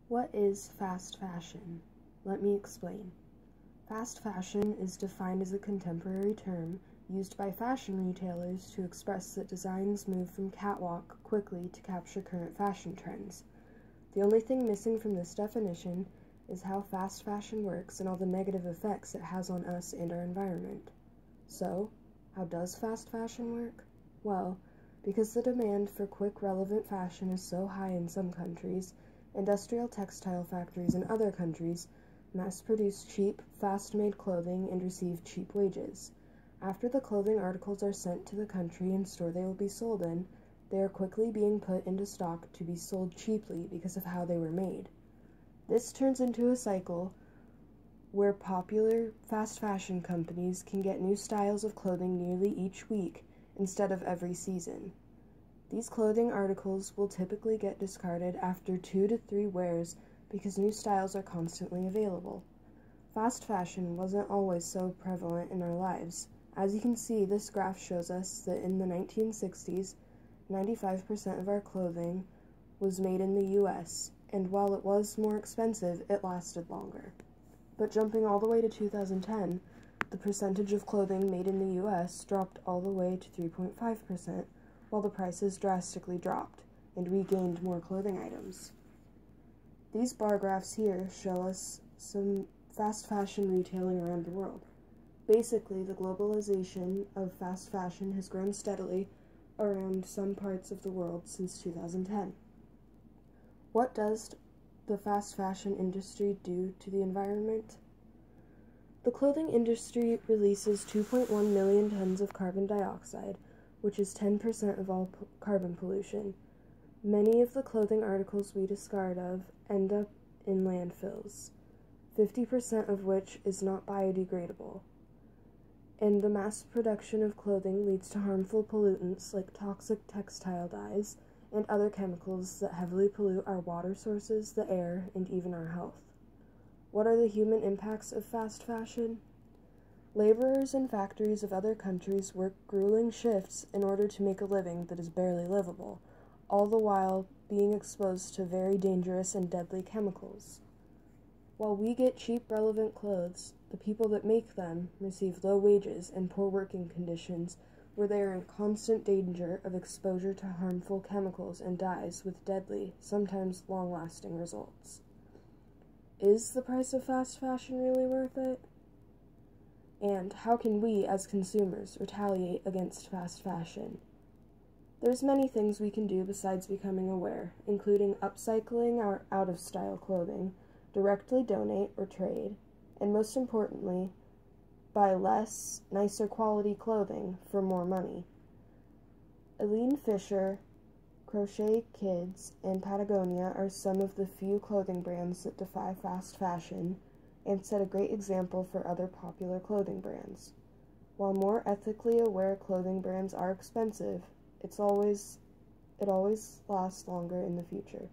What is fast fashion? Let me explain. Fast fashion is defined as a contemporary term used by fashion retailers to express that designs move from catwalk quickly to capture current fashion trends. The only thing missing from this definition is how fast fashion works and all the negative effects it has on us and our environment. So, how does fast fashion work? Well, because the demand for quick, relevant fashion is so high in some countries, industrial textile factories in other countries mass-produce cheap, fast-made clothing and receive cheap wages. After the clothing articles are sent to the country and store they will be sold in, they are quickly being put into stock to be sold cheaply because of how they were made. This turns into a cycle where popular fast fashion companies can get new styles of clothing nearly each week instead of every season. These clothing articles will typically get discarded after 2 to 3 wears because new styles are constantly available. Fast fashion wasn't always so prevalent in our lives. As you can see, this graph shows us that in the 1960s, 95% of our clothing was made in the US, and while it was more expensive, it lasted longer. But jumping all the way to 2010, the percentage of clothing made in the US dropped all the way to 3.5%, while the prices drastically dropped, and we gained more clothing items. These bar graphs here show us some fast fashion retailing around the world. Basically, the globalization of fast fashion has grown steadily around some parts of the world since 2010. What does the fast fashion industry do to the environment? The clothing industry releases 2.1 million tons of carbon dioxide, which is 10% of all carbon pollution. Many of the clothing articles we discard of end up in landfills, 50% of which is not biodegradable. And the mass production of clothing leads to harmful pollutants like toxic textile dyes and other chemicals that heavily pollute our water sources, the air, and even our health. What are the human impacts of fast fashion? Laborers in factories of other countries work grueling shifts in order to make a living that is barely livable, all the while being exposed to very dangerous and deadly chemicals. While we get cheap, relevant clothes, the people that make them receive low wages and poor working conditions where they are in constant danger of exposure to harmful chemicals and dyes with deadly, sometimes long-lasting results. Is the price of fast fashion really worth it? And how can we, as consumers, retaliate against fast fashion? There's many things we can do besides becoming aware, including upcycling our out-of-style clothing, directly donate or trade, and most importantly, buy less, nicer quality clothing for more money. Eileen Fisher, Crochet Kids, and Patagonia are some of the few clothing brands that defy fast fashion and set a great example for other popular clothing brands. While more ethically aware clothing brands are expensive, it always lasts longer in the future.